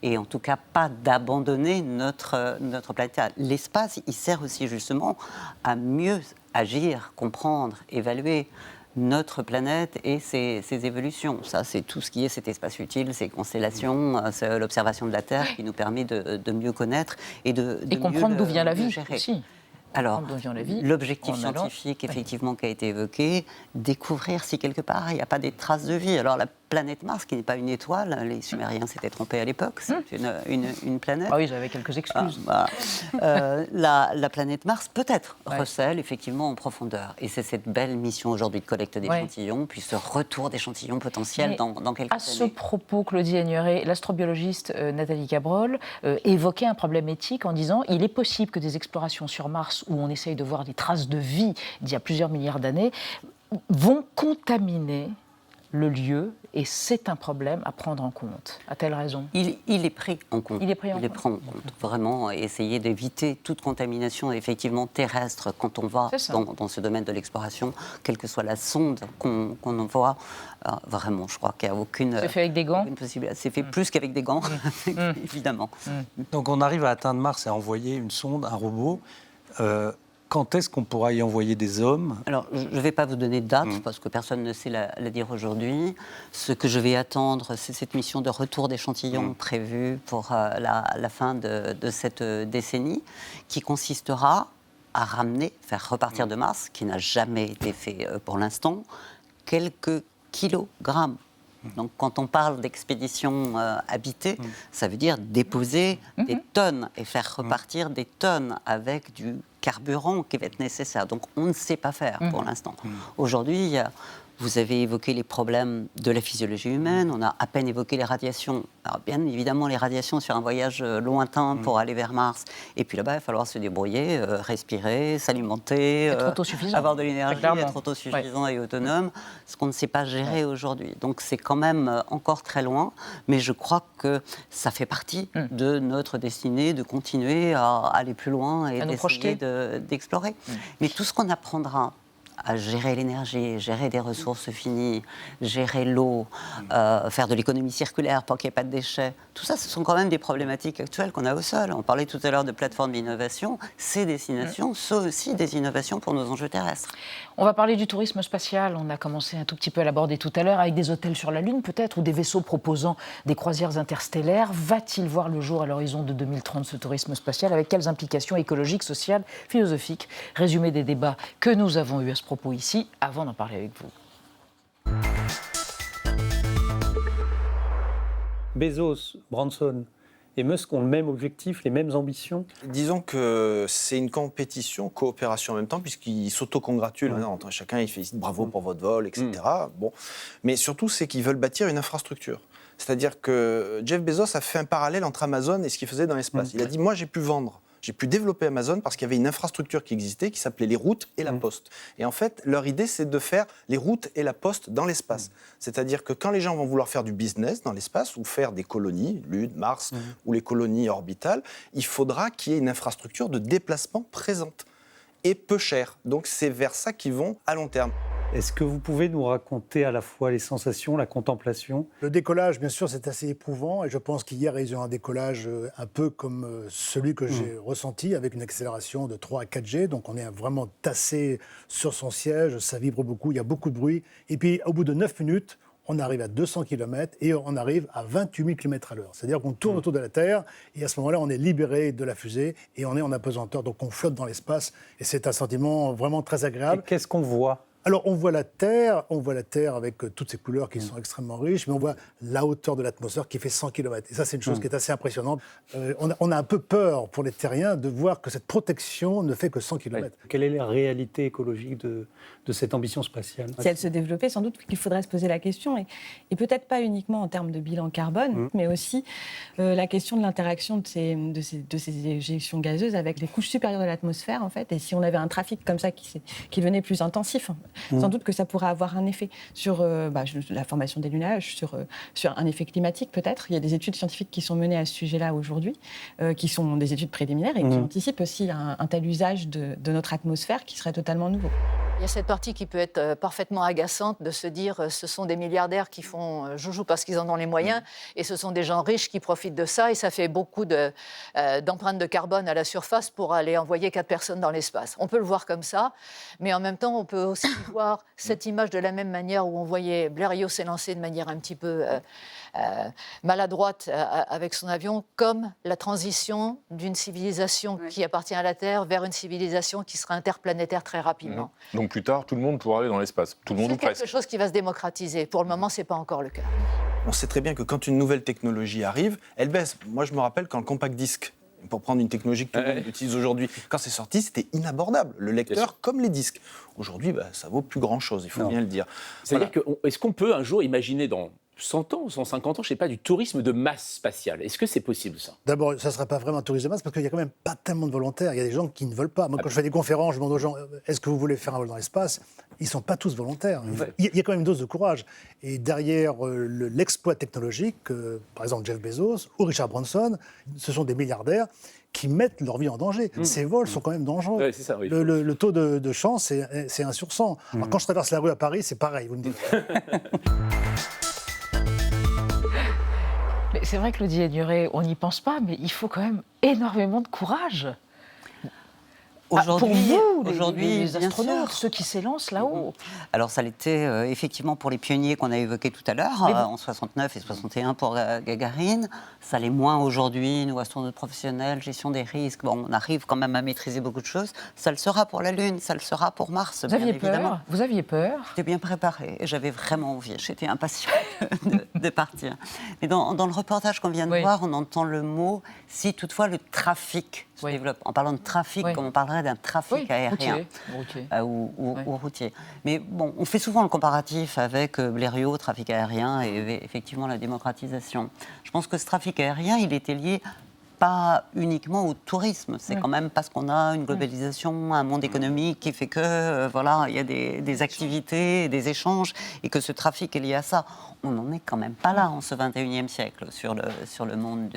[SPEAKER 2] et en tout cas pas d'abandonner notre planète. L'espace, il sert aussi justement à mieux agir, comprendre, évaluer notre planète et ses évolutions. Ça, c'est tout ce qui est cet espace utile, ces constellations, c'est l'observation de la Terre qui nous permet de mieux connaître et de
[SPEAKER 1] comprendre d'où vient la vie
[SPEAKER 2] gérer.
[SPEAKER 1] aussi.
[SPEAKER 2] Alors, l'objectif scientifique, effectivement, qui a été évoqué, découvrir si quelque part il n'y a pas des traces de vie. Alors, la planète Mars, qui n'est pas une étoile, les Sumériens s'étaient trompés à l'époque, c'est une planète.
[SPEAKER 1] Ah oui, j'avais quelques excuses.
[SPEAKER 2] La planète Mars, peut-être, recèle effectivement en profondeur. Et c'est cette belle mission aujourd'hui de collecte d'échantillons, puis ce retour d'échantillons potentiels dans quelques années.
[SPEAKER 1] À ce propos, Claudie Agneray, l'astrobiologiste Nathalie Cabrol évoquait un problème éthique en disant il est possible que des explorations sur Mars, où on essaye de voir des traces de vie d'il y a plusieurs milliards d'années, vont contaminer le lieu, et c'est un problème à prendre en compte. A-t-elle raison ?
[SPEAKER 2] Il est pris en compte. Il est pris en compte. Vraiment, essayer d'éviter toute contamination effectivement terrestre quand on va dans ce domaine de l'exploration, quelle que soit la sonde qu'on envoie. Vraiment, je crois qu'il n'y a aucune...
[SPEAKER 1] C'est fait avec des gants ?
[SPEAKER 2] C'est fait plus qu'avec des gants, évidemment.
[SPEAKER 3] Donc on arrive à atteindre Mars et à envoyer une sonde, un robot. Quand est-ce qu'on pourra y envoyer des hommes ?
[SPEAKER 2] Alors, je ne vais pas vous donner de date, parce que personne ne sait la dire aujourd'hui. Ce que je vais attendre, c'est cette mission de retour d'échantillons prévue pour la fin de cette décennie, qui consistera à ramener, faire repartir de Mars, qui n'a jamais été fait pour l'instant, quelques kilogrammes. Donc, quand on parle d'expédition habitée, ça veut dire déposer des tonnes et faire repartir des tonnes avec du carburant qui va être nécessaire. Donc, on ne sait pas faire pour l'instant. Aujourd'hui, vous avez évoqué les problèmes de la physiologie humaine, on a à peine évoqué les radiations. Alors, bien évidemment, les radiations sur un voyage lointain pour aller vers Mars. Et puis là-bas, il va falloir se débrouiller, respirer, s'alimenter, avoir de l'énergie, être autosuffisant et autonome, ce qu'on ne sait pas gérer aujourd'hui. Donc c'est quand même encore très loin, mais je crois que ça fait partie de notre destinée de continuer à aller plus loin et d'essayer d'explorer. Mais tout ce qu'on apprendra à gérer l'énergie, gérer des ressources finies, gérer l'eau, faire de l'économie circulaire pour qu'il n'y ait pas de déchets. Tout ça, ce sont quand même des problématiques actuelles qu'on a au sol. On parlait tout à l'heure de plateformes d'innovation. Ces destinations sont aussi des innovations pour nos enjeux terrestres.
[SPEAKER 1] On va parler du tourisme spatial. On a commencé un tout petit peu à l'aborder tout à l'heure, avec des hôtels sur la Lune peut-être, ou des vaisseaux proposant des croisières interstellaires. Va-t-il voir le jour à l'horizon de 2030, ce tourisme spatial ? Avec quelles implications écologiques, sociales, philosophiques ? Résumé des débats que nous avons eus à ce propos ici, avant d'en parler avec vous.
[SPEAKER 3] Bezos, Branson et Musk ont le même objectif, les mêmes ambitions ?
[SPEAKER 17] Disons que c'est une compétition, coopération en même temps, puisqu'ils s'autocongratulent. Chacun il félicite bravo pour votre vol, etc. Bon. Mais surtout, c'est qu'ils veulent bâtir une infrastructure. C'est-à-dire que Jeff Bezos a fait un parallèle entre Amazon et ce qu'il faisait dans l'espace. Il a dit, moi j'ai pu vendre. j'ai pu développer Amazon parce qu'il y avait une infrastructure qui existait qui s'appelait les routes et la poste. Et en fait, leur idée, c'est de faire les routes et la poste dans l'espace. C'est-à-dire que quand les gens vont vouloir faire du business dans l'espace ou faire des colonies, Lune, Mars ou les colonies orbitales, il faudra qu'il y ait une infrastructure de déplacement présente et peu chère. Donc c'est vers ça qu'ils vont à long terme.
[SPEAKER 3] Est-ce que vous pouvez nous raconter à la fois les sensations, la contemplation?
[SPEAKER 18] Le décollage, bien sûr, c'est assez éprouvant. Et je pense qu'hier, ils ont un décollage un peu comme celui que j'ai ressenti, avec une accélération de 3 à 4 G. Donc on est vraiment tassé sur son siège, ça vibre beaucoup, il y a beaucoup de bruit. Et puis au bout de 9 minutes, on arrive à 200 km et on arrive à 28 000 km à l'heure. C'est-à-dire qu'on tourne autour de la Terre et à ce moment-là, on est libéré de la fusée et on est en apesanteur. Donc on flotte dans l'espace et c'est un sentiment vraiment très agréable.
[SPEAKER 3] Et qu'est-ce qu'on voit ?
[SPEAKER 18] Alors, on voit la Terre avec toutes ces couleurs qui sont extrêmement riches, mais on voit la hauteur de l'atmosphère qui fait 100 km. Et ça, c'est une chose qui est assez impressionnante. On a un peu peur, pour les terriens, de voir que cette protection ne fait que 100 km.
[SPEAKER 3] Quelle est la réalité écologique de cette ambition spatiale ?
[SPEAKER 19] Si elle se développait, sans doute qu'il faudrait se poser la question, et peut-être pas uniquement en termes de bilan carbone, mais aussi la question de l'interaction de ces éjections gazeuses avec les couches supérieures de l'atmosphère, en fait. Et si on avait un trafic comme ça qui devenait plus intensif, sans doute que ça pourrait avoir un effet sur la formation des nuages, sur un effet climatique peut-être. Il y a des études scientifiques qui sont menées à ce sujet-là aujourd'hui, qui sont des études préliminaires et qui anticipent aussi un tel usage de notre atmosphère qui serait totalement nouveau.
[SPEAKER 20] Il y a cette partie qui peut être parfaitement agaçante de se dire ce sont des milliardaires qui font joujou parce qu'ils en ont les moyens et ce sont des gens riches qui profitent de ça et ça fait beaucoup d'empreintes de carbone à la surface pour aller envoyer 4 personnes dans l'espace. On peut le voir comme ça, mais en même temps on peut aussi voir cette image de la même manière où on voyait Blériot s'élancer de manière un petit peu maladroite avec son avion, comme la transition d'une civilisation qui appartient à la Terre vers une civilisation qui sera interplanétaire très rapidement.
[SPEAKER 21] Donc plus tard, tout le monde pourra aller dans l'espace. Tout le monde ou presque.
[SPEAKER 20] C'est quelque chose qui va se démocratiser. Pour le moment, ce n'est pas encore le cas.
[SPEAKER 17] On sait très bien que quand une nouvelle technologie arrive, elle baisse. Moi, je me rappelle quand le compact disque, pour prendre une technologie que tout le monde utilise aujourd'hui, quand c'est sorti, c'était inabordable. Le lecteur comme les disques. Aujourd'hui, ça vaut plus grand-chose, il faut bien le dire.
[SPEAKER 22] C'est-à-dire est-ce qu'on peut un jour imaginer dans 100 ans, 150 ans, je ne sais pas, du tourisme de masse spatiale? Est-ce que c'est possible, ça?
[SPEAKER 18] D'abord, ça ne sera pas vraiment un tourisme de masse parce qu'il n'y a quand même pas tellement de volontaires. Il y a des gens qui ne veulent pas. Moi, quand je fais des conférences, je demande aux gens est-ce que vous voulez faire un vol dans l'espace? Ils ne sont pas tous volontaires. Il y a quand même une dose de courage. Et derrière l'exploit technologique, par exemple Jeff Bezos ou Richard Branson, ce sont des milliardaires qui mettent leur vie en danger. Ces vols sont quand même dangereux.
[SPEAKER 22] Ouais, c'est ça, oui.
[SPEAKER 18] Le taux de chance, c'est 1 sur 100. Alors, quand je traverse la rue à Paris, c'est pareil, vous me dites.
[SPEAKER 1] Mais c'est vrai, Claudie Aigneret, on n'y pense pas, mais il faut quand même énormément de courage. Pour vous, les astronautes, ceux qui s'élancent là-haut.
[SPEAKER 2] Alors ça l'était effectivement pour les pionniers qu'on a évoqués tout à l'heure, en 69 et 61 pour Gagarine. Ça l'est moins aujourd'hui, nous, astronautes professionnels, gestion des risques. Bon, on arrive quand même à maîtriser beaucoup de choses. Ça le sera pour la Lune, ça le sera pour Mars,
[SPEAKER 1] bien évidemment.
[SPEAKER 2] évidemment.
[SPEAKER 1] Vous aviez peur?
[SPEAKER 2] J'étais bien préparée et j'avais vraiment envie. J'étais impatiente de partir. Mais dans le reportage qu'on vient de voir, on entend le mot « si toutefois le trafic se développe ». En parlant de trafic, comme on parlerait d'un trafic aérien ou routier. Mais bon, on fait souvent le comparatif avec Blériot, trafic aérien, et effectivement la démocratisation. Je pense que ce trafic aérien, il était lié pas uniquement au tourisme. C'est quand même parce qu'on a une globalisation, un monde économique qui fait que, il y a des activités, des échanges, et que ce trafic est lié à ça. On n'en est quand même pas là en ce 21e siècle sur le monde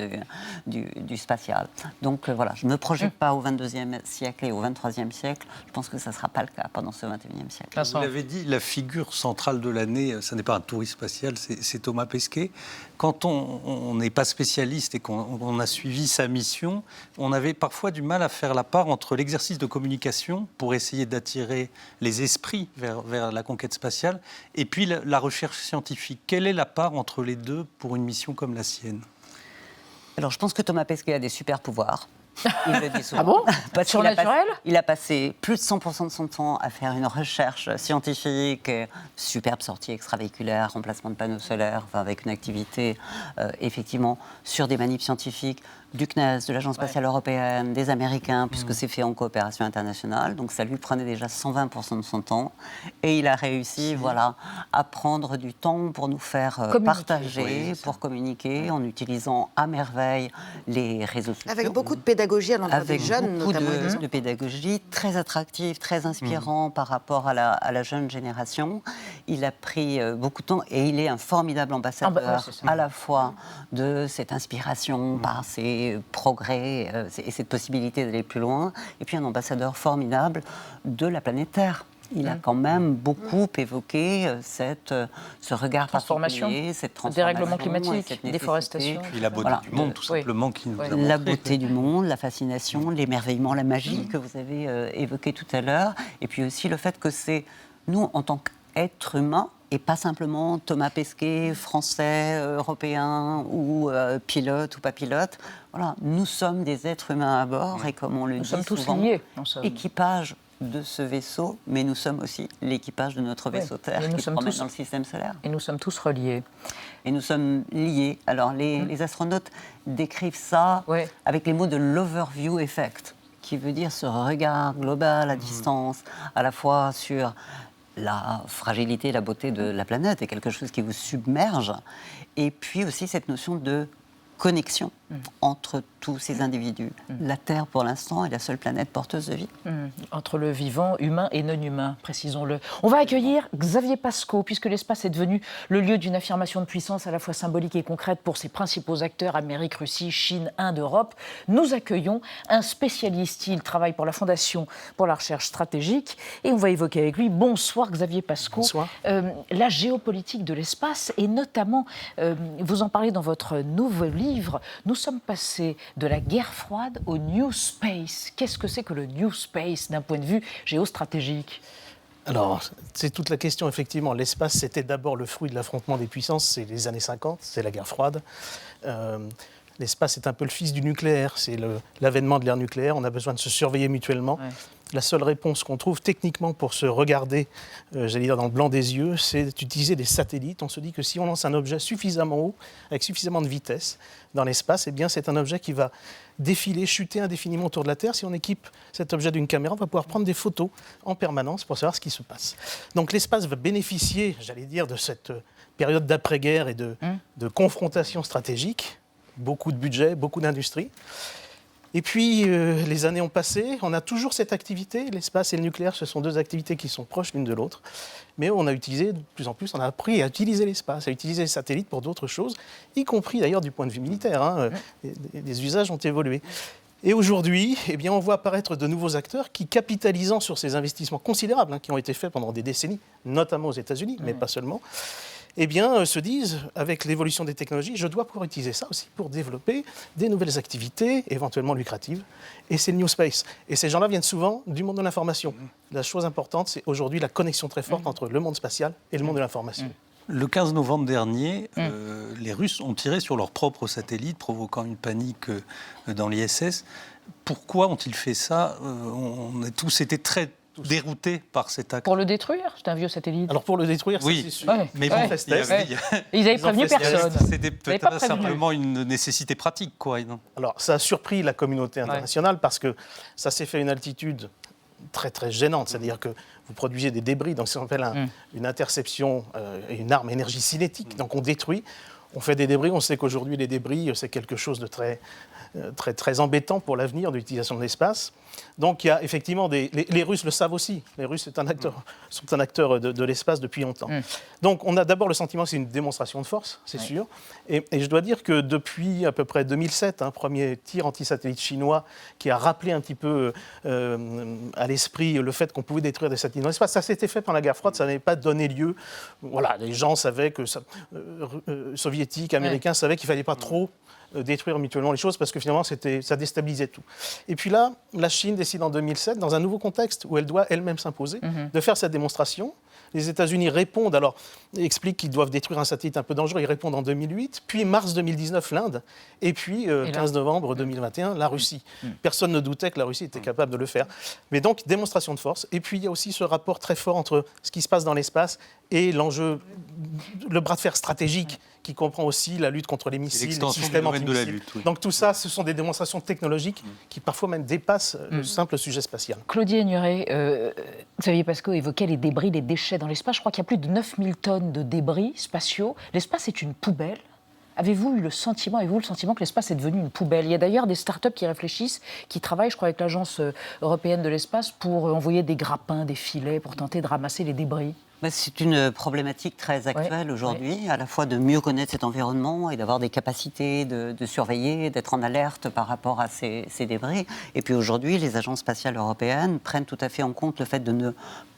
[SPEAKER 2] du spatial. Donc je ne me projette pas au 22e siècle et au 23e siècle. Je pense que ça ne sera pas le cas pendant ce 21e siècle.
[SPEAKER 3] Vous l'avez dit, la figure centrale de l'année, ce n'est pas un touriste spatial, c'est Thomas Pesquet. Quand on n'est pas spécialiste et qu'on a suivi sa mission, on avait parfois du mal à faire la part entre l'exercice de communication pour essayer d'attirer les esprits vers la conquête spatiale et puis la recherche scientifique. Quelle est la part entre les deux pour une mission comme la sienne?
[SPEAKER 2] Alors, je pense que Thomas Pesquet a des super pouvoirs. Il le dit souvent.
[SPEAKER 1] Ah bon? Surnaturel?
[SPEAKER 2] Il a passé plus de 100% de son temps à faire une recherche scientifique, superbe sortie extravéhiculaire, remplacement de panneaux solaires, avec une activité effectivement sur des manips scientifiques du CNES, de l'Agence spatiale européenne, des Américains, puisque c'est fait en coopération internationale. Donc ça lui prenait déjà 120% de son temps. Et il a réussi à prendre du temps pour nous faire partager, pour communiquer, en utilisant à merveille les réseaux sociaux.
[SPEAKER 7] Avec beaucoup de pédagogie pédagogie à l'endroit des
[SPEAKER 2] avec
[SPEAKER 7] jeunes,
[SPEAKER 2] beaucoup
[SPEAKER 7] notamment.
[SPEAKER 2] de pédagogie, très attractif, très inspirant par rapport à la jeune génération. Il a pris beaucoup de temps et il est un formidable ambassadeur à la fois de cette inspiration par ses progrès et cette possibilité d'aller plus loin, et puis un ambassadeur formidable de la planète Terre. Il a quand même beaucoup évoqué ce regard particulier, cette transformation,
[SPEAKER 1] dérèglement climatique, déforestation.
[SPEAKER 3] Et la beauté du monde, tout simplement, qui nous a montré.
[SPEAKER 2] La beauté du monde, la fascination, l'émerveillement, la magie que vous avez évoqué tout à l'heure, et puis aussi le fait que c'est nous, en tant qu'êtres humains, et pas simplement Thomas Pesquet, français, européen, ou pilote ou pas pilote. Voilà, nous sommes des êtres humains à bord, et comme on le dit souvent,
[SPEAKER 1] tous liés.
[SPEAKER 2] équipage de ce vaisseau, mais nous sommes aussi l'équipage de notre vaisseau Terre qui se promène dans le système solaire.
[SPEAKER 1] Et nous sommes tous reliés.
[SPEAKER 2] Et nous sommes liés. Alors les astronautes décrivent ça avec les mots de l'overview effect, qui veut dire ce regard global à distance, à la fois sur la fragilité, la beauté de la planète, et quelque chose qui vous submerge, et puis aussi cette notion de connexion entre tous ces individus. La Terre, pour l'instant, est la seule planète porteuse de vie.
[SPEAKER 1] Entre le vivant, humain et non humain, précisons-le. On va accueillir Xavier Pasco, puisque l'espace est devenu le lieu d'une affirmation de puissance à la fois symbolique et concrète pour ses principaux acteurs, Amérique, Russie, Chine, Inde, Europe. Nous accueillons un spécialiste. Il travaille pour la Fondation pour la recherche stratégique, et on va évoquer avec lui. Bonsoir Xavier Pasco.
[SPEAKER 5] Bonsoir.
[SPEAKER 1] La géopolitique de l'espace, et notamment, vous en parlez dans votre nouveau livre, nous sommes passés de la guerre froide au New Space. Qu'est-ce que c'est que le New Space d'un point de vue géostratégique ?
[SPEAKER 5] Alors, c'est toute la question, effectivement. L'espace, c'était d'abord le fruit de l'affrontement des puissances, c'est les années 50, c'est la guerre froide. L'espace est un peu le fils du nucléaire, c'est l'avènement de l'ère nucléaire, on a besoin de se surveiller mutuellement. Ouais. La seule réponse qu'on trouve techniquement pour se regarder, j'allais dire dans le blanc des yeux, c'est d'utiliser des satellites. On se dit que si on lance un objet suffisamment haut, avec suffisamment de vitesse dans l'espace, eh bien c'est un objet qui va défiler, chuter indéfiniment autour de la Terre. Si on équipe cet objet d'une caméra, on va pouvoir prendre des photos en permanence pour savoir ce qui se passe. Donc l'espace va bénéficier, j'allais dire, de cette période d'après-guerre et de confrontation stratégique. Beaucoup de budget, beaucoup d'industrie. Et puis, les années ont passé, on a toujours cette activité. L'espace et le nucléaire, ce sont deux activités qui sont proches l'une de l'autre. Mais on a utilisé, de plus en plus, on a appris à utiliser l'espace, à utiliser les satellites pour d'autres choses, y compris d'ailleurs du point de vue militaire. Les usages ont évolué. Et aujourd'hui, eh bien, on voit apparaître de nouveaux acteurs qui, capitalisant sur ces investissements considérables qui ont été faits pendant des décennies, notamment aux États-Unis, mais pas seulement, eh bien, se disent, avec l'évolution des technologies, je dois pouvoir utiliser ça aussi pour développer des nouvelles activités, éventuellement lucratives. Et c'est le New Space. Et ces gens-là viennent souvent du monde de l'information. La chose importante, c'est aujourd'hui la connexion très forte entre le monde spatial et le monde de l'information.
[SPEAKER 3] Le 15 novembre dernier, les Russes ont tiré sur leur propre satellite, provoquant une panique dans l'ISS. Pourquoi ont-ils fait ça ? On a tous été très déroutés par cet acte.
[SPEAKER 1] Pour le détruire ? C'est un vieux satellite.
[SPEAKER 5] Alors pour le détruire,
[SPEAKER 3] oui,
[SPEAKER 5] c'est sûr.
[SPEAKER 3] Mais bon,
[SPEAKER 1] ils avaient prévenu personne.
[SPEAKER 3] C'était peut-être simplement une nécessité pratique, quoi. Non ?
[SPEAKER 5] Alors ça a surpris la communauté internationale parce que ça s'est fait à une altitude très très gênante, c'est-à-dire que vous produisez des débris, donc ça s'appelle une interception, une arme énergie cinétique, donc on détruit, on fait des débris, on sait qu'aujourd'hui les débris c'est quelque chose de très embêtant pour l'avenir de l'utilisation de l'espace. Donc il y a effectivement les Russes le savent aussi. Les Russes sont un acteur de l'espace depuis longtemps. Donc on a d'abord le sentiment que c'est une démonstration de force, c'est sûr. Et je dois dire que depuis à peu près 2007, premier tir anti-satellite chinois qui a rappelé un petit peu à l'esprit le fait qu'on pouvait détruire des satellites dans l'espace, ça s'était fait pendant la guerre froide, ça n'avait pas donné lieu. Voilà, les gens savaient que soviétiques, américains savaient qu'il ne fallait pas trop détruire mutuellement les choses parce que finalement ça déstabilisait tout. Et puis là, la Chine décide en 2007, dans un nouveau contexte où elle doit elle-même s'imposer, de faire cette démonstration. Les États-Unis répondent, alors expliquent qu'ils doivent détruire un satellite un peu dangereux, ils répondent en 2008, puis mars 2019 l'Inde, et puis 15 novembre 2021 la Russie. Personne ne doutait que la Russie était capable de le faire. Mais donc démonstration de force, et puis il y a aussi ce rapport très fort entre ce qui se passe dans l'espace et l'enjeu, le bras de fer stratégique qui comprend aussi la lutte contre les missiles, les systèmes antimissiles. Donc tout ça, ce sont des démonstrations technologiques qui parfois même dépassent le simple sujet spatial.
[SPEAKER 1] Claudie Aigneret, Xavier Pasco évoquait les débris, les déchets dans l'espace. Je crois qu'il y a plus de 9000 tonnes de débris spatiaux. L'espace est une poubelle. Avez-vous le sentiment que l'espace est devenu une poubelle? Il y a d'ailleurs des startups qui réfléchissent, qui travaillent, je crois, avec l'Agence européenne de l'espace pour envoyer des grappins, des filets, pour tenter de ramasser les débris.
[SPEAKER 2] C'est une problématique très actuelle aujourd'hui, à la fois de mieux connaître cet environnement et d'avoir des capacités de surveiller, d'être en alerte par rapport à ces débris. Et puis aujourd'hui, les agences spatiales européennes prennent tout à fait en compte le fait de ne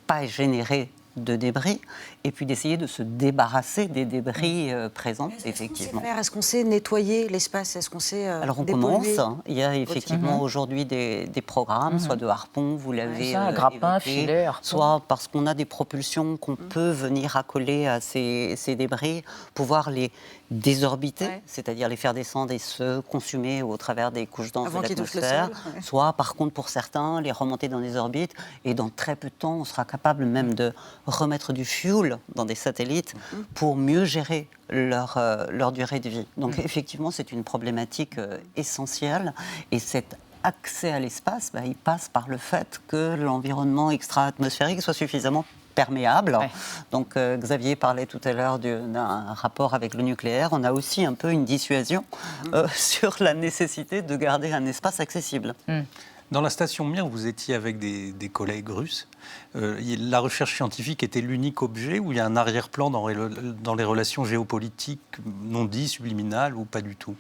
[SPEAKER 2] pas générer de débris et puis d'essayer de se débarrasser des débris présents, effectivement.
[SPEAKER 7] Est-ce qu'on sait nettoyer l'espace? Est-ce qu'on sait
[SPEAKER 2] Alors on commence. Il y a effectivement aujourd'hui des programmes, soit de harpons, vous l'avez
[SPEAKER 1] grappin, filet, harpon.
[SPEAKER 2] Soit parce qu'on a des propulsions qu'on peut venir accoler à ces débris, pouvoir les désorbiter, c'est-à-dire les faire descendre et se consumer au travers des couches denses de l'atmosphère, soit par contre pour certains les remonter dans des orbites et dans très peu de temps on sera capable même de remettre du fuel dans des satellites pour mieux gérer leur durée de vie. Donc effectivement c'est une problématique essentielle et cet accès à l'espace, il passe par le fait que l'environnement extra-atmosphérique soit suffisamment perméable. Donc Xavier parlait tout à l'heure d'un rapport avec le nucléaire. On a aussi un peu une dissuasion sur la nécessité de garder un espace accessible.
[SPEAKER 3] Dans la station Mir, vous étiez avec des collègues russes. La recherche scientifique était l'unique objet où il y a un arrière-plan dans les relations géopolitiques non dites, subliminales ou pas du tout?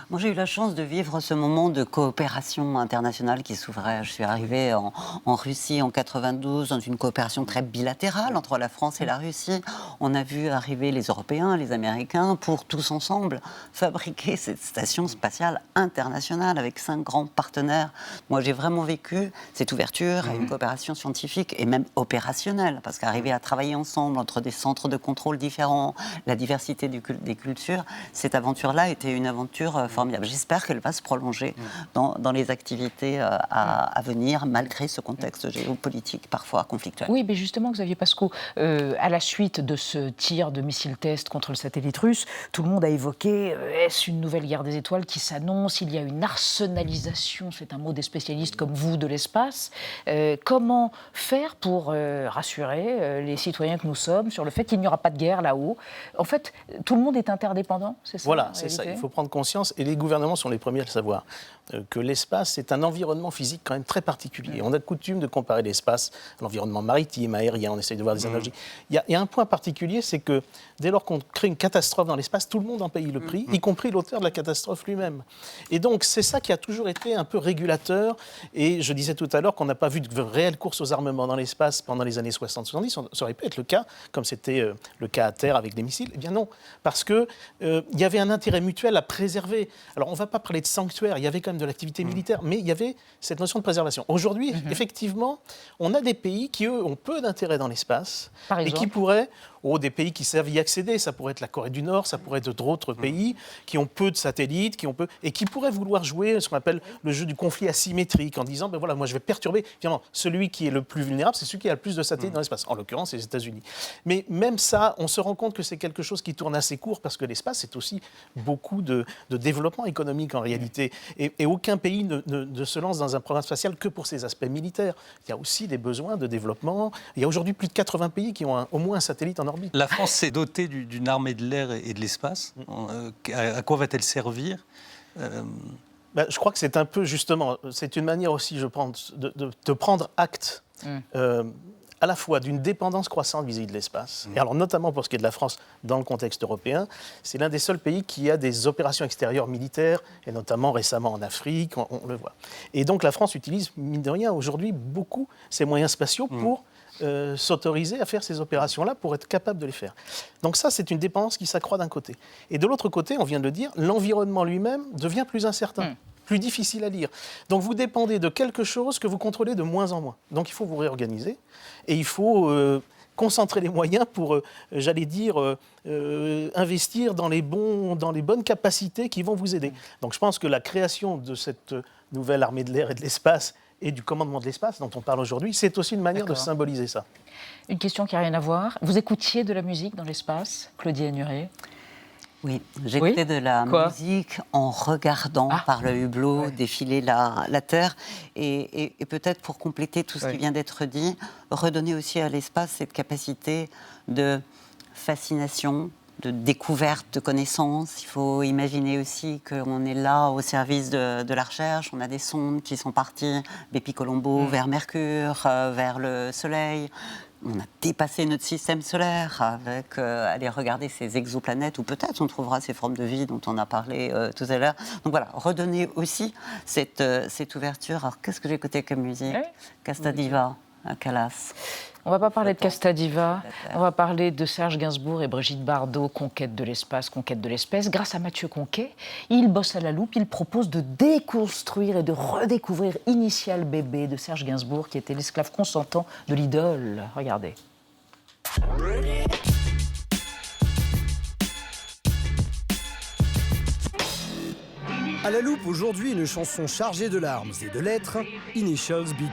[SPEAKER 2] Moi, j'ai eu la chance de vivre ce moment de coopération internationale qui s'ouvrait. Je suis arrivée en Russie en 92 dans une coopération très bilatérale entre la France et la Russie. On a vu arriver les Européens, les Américains pour tous ensemble fabriquer cette station spatiale internationale avec 5 grands partenaires. Moi, j'ai vraiment vécu cette ouverture à une coopération scientifique et même opérationnelle parce qu'arriver à travailler ensemble entre des centres de contrôle différents, la diversité des cultures, cette aventure-là était une aventure formidable. J'espère qu'elle va se prolonger dans les activités à venir, malgré ce contexte géopolitique parfois conflictuel.
[SPEAKER 1] Oui, mais justement, Xavier Pascaud, à la suite de ce tir de missile test contre le satellite russe, tout le monde a évoqué est-ce une nouvelle guerre des étoiles qui s'annonce? Il y a une arsenalisation, c'est un mot des spécialistes comme vous, de l'espace. Comment faire pour rassurer les citoyens que nous sommes sur le fait qu'il n'y aura pas de guerre là-haut? En fait, tout le monde est interdépendant, c'est ça?
[SPEAKER 5] Voilà, c'est ça. Il faut prendre conscience, et les gouvernements sont les premiers à le savoir, que l'espace, c'est un environnement physique quand même très particulier. On a coutume de comparer l'espace à l'environnement maritime, aérien, on essaye de voir des analogies. Il y a un point particulier, c'est que dès lors qu'on crée une catastrophe dans l'espace, tout le monde en paye le prix, y compris l'auteur de la catastrophe lui-même. Et donc, c'est ça qui a toujours été un peu régulateur. Et je disais tout à l'heure qu'on n'a pas vu de réelle course aux armements dans l'espace pendant les années 60-70. Ça aurait pu être le cas, comme c'était le cas à terre avec des missiles. Eh bien non, parce qu'il y avait un intérêt mutuel à préserver. Alors, on ne va pas parler de sanctuaire, il y avait quand même de l'activité militaire, mais il y avait cette notion de préservation. Aujourd'hui, effectivement, on a des pays qui, eux, ont peu d'intérêt dans l'espace et qui pourraient... des pays qui savent y accéder, ça pourrait être la Corée du Nord, ça pourrait être d'autres pays qui ont peu de satellites, et qui pourraient vouloir jouer ce qu'on appelle le jeu du conflit asymétrique, en disant, voilà, moi je vais perturber, finalement, celui qui est le plus vulnérable, c'est celui qui a le plus de satellites dans l'espace, en l'occurrence c'est les États-Unis. Mais même ça, on se rend compte que c'est quelque chose qui tourne assez court, parce que l'espace, c'est aussi beaucoup de développement économique en réalité, et aucun pays ne se lance dans un programme spatial que pour ses aspects militaires. Il y a aussi des besoins de développement. Il y a aujourd'hui plus de 80 pays qui ont au moins un satellite en orbite.
[SPEAKER 3] La France s'est dotée d'une armée de l'air et de l'espace. À quoi va-t-elle servir?
[SPEAKER 5] Je crois que c'est un peu, justement, c'est une manière aussi, je pense, de prendre acte à la fois d'une dépendance croissante vis-à-vis de l'espace, et alors notamment pour ce qui est de la France dans le contexte européen, c'est l'un des seuls pays qui a des opérations extérieures militaires, et notamment récemment en Afrique, on le voit. Et donc la France utilise, mine de rien, aujourd'hui beaucoup ses moyens spatiaux pour s'autoriser à faire ces opérations-là pour être capable de les faire. Donc ça, c'est une dépendance qui s'accroît d'un côté. Et de l'autre côté, on vient de le dire, l'environnement lui-même devient plus incertain, plus difficile à lire. Donc vous dépendez de quelque chose que vous contrôlez de moins en moins. Donc il faut vous réorganiser et il faut concentrer les moyens pour, j'allais dire, investir dans les bonnes capacités qui vont vous aider. Donc je pense que la création de cette nouvelle armée de l'air et de l'espace et du commandement de l'espace dont on parle aujourd'hui, c'est aussi une manière de symboliser ça.
[SPEAKER 1] Une question qui n'a rien à voir. Vous écoutiez de la musique dans l'espace, Claudie Hennuré?
[SPEAKER 2] Oui, j'écoutais de la musique en regardant par le hublot défiler la Terre. Et peut-être pour compléter tout ce qui vient d'être dit, redonner aussi à l'espace cette capacité de fascination, découverte de connaissances. Il faut imaginer aussi qu'on est là au service de la recherche. On a des sondes qui sont parties, Bepi Colombo, vers Mercure, vers le Soleil. On a dépassé notre système solaire avec aller regarder ces exoplanètes où peut-être on trouvera ces formes de vie dont on a parlé tout à l'heure. Donc voilà, redonner aussi cette ouverture. Alors qu'est-ce que j'ai écouté comme musique? Casta Diva, à Calas.
[SPEAKER 1] On ne va pas parler de Casta Diva, on va parler de Serge Gainsbourg et Brigitte Bardot, Conquête de l'espace, Conquête de l'espèce. Grâce à Mathieu Conquet, il bosse à la loupe, il propose de déconstruire et de redécouvrir Initial Bébé de Serge Gainsbourg, qui était l'esclave consentant de l'idole. Regardez.
[SPEAKER 4] À la loupe, aujourd'hui, une chanson chargée de larmes et de lettres, Initials Biggie.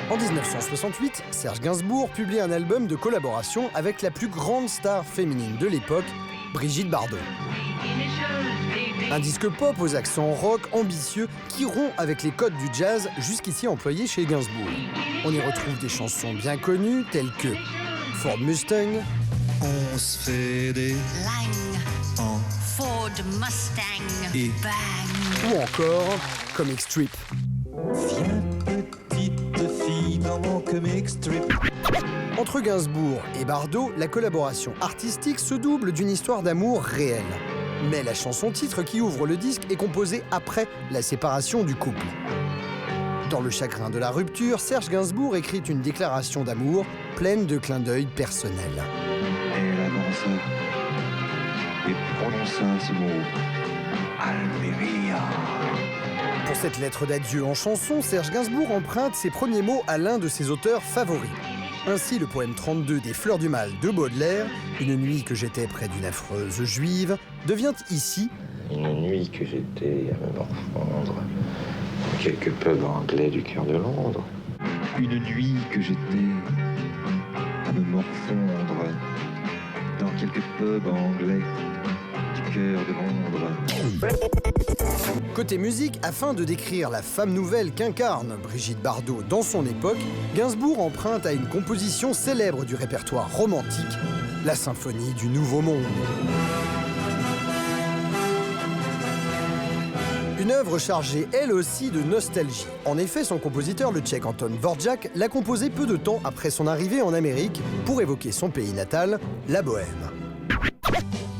[SPEAKER 4] En 1968, Serge Gainsbourg publie un album de collaboration avec la plus grande star féminine de l'époque, Brigitte Bardot. Un disque pop aux accents rock ambitieux qui rompt avec les codes du jazz jusqu'ici employés chez Gainsbourg. On y retrouve des chansons bien connues telles que Ford Mustang,
[SPEAKER 6] On se fait des langues en Ford Mustang et
[SPEAKER 4] bang, ou encore Comic Strip.
[SPEAKER 6] Viens petite fille dans mon comic strip.
[SPEAKER 4] Entre Gainsbourg et Bardot, la collaboration artistique se double d'une histoire d'amour réelle. Mais la chanson-titre qui ouvre le disque est composée après la séparation du couple. Dans le chagrin de la rupture, Serge Gainsbourg écrit une déclaration d'amour pleine de clins d'œil personnels.
[SPEAKER 6] Elle avança et prononça ce mot, Almeria.
[SPEAKER 4] Pour cette lettre d'adieu en chanson, Serge Gainsbourg emprunte ses premiers mots à l'un de ses auteurs favoris. Ainsi, le poème 32 des Fleurs du Mal de Baudelaire, Une nuit que j'étais près d'une affreuse juive, devient ici
[SPEAKER 23] Une nuit que j'étais à me morfondre dans quelques pubs anglais du cœur de Londres.
[SPEAKER 6] Une nuit que j'étais à me morfondre dans quelques pubs anglais du cœur de Londres.
[SPEAKER 4] Côté musique, afin de décrire la femme nouvelle qu'incarne Brigitte Bardot dans son époque, Gainsbourg emprunte à une composition célèbre du répertoire romantique, la Symphonie du Nouveau Monde. Une œuvre chargée, elle aussi, de nostalgie. En effet, son compositeur, le tchèque Anton Dvořák, l'a composé peu de temps après son arrivée en Amérique pour évoquer son pays natal, la Bohème.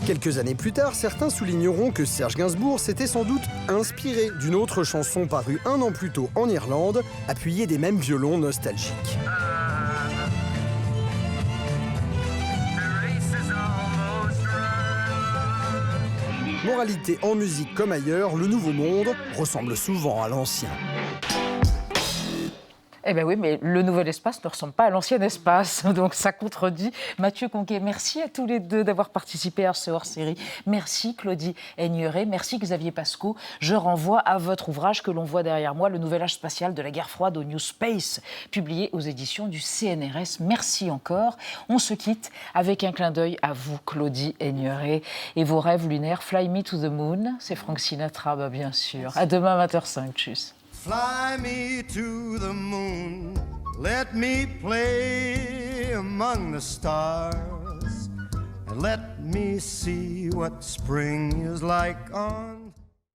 [SPEAKER 4] Quelques années plus tard, certains souligneront que Serge Gainsbourg s'était sans doute inspiré d'une autre chanson parue un an plus tôt en Irlande, appuyée des mêmes violons nostalgiques. Moralité, en musique comme ailleurs, le nouveau monde ressemble souvent à l'ancien.
[SPEAKER 1] Eh bien oui, mais le nouvel espace ne ressemble pas à l'ancien espace, donc ça contredit. Mathieu Conquet, merci à tous les deux d'avoir participé à ce hors-série. Merci Claudie Aigneret, merci Xavier Pasco. Je renvoie à votre ouvrage que l'on voit derrière moi, Le Nouvel Âge spatial de la guerre froide au New Space, publié aux éditions du CNRS. Merci encore. On se quitte avec un clin d'œil à vous, Claudie Aigneret, et vos rêves lunaires. Fly Me to the Moon, c'est Frank Sinatra, bah bien sûr. À demain 20h05, tchuss.
[SPEAKER 24] Fly me to the moon, let me play among the stars, and let me see what spring is like on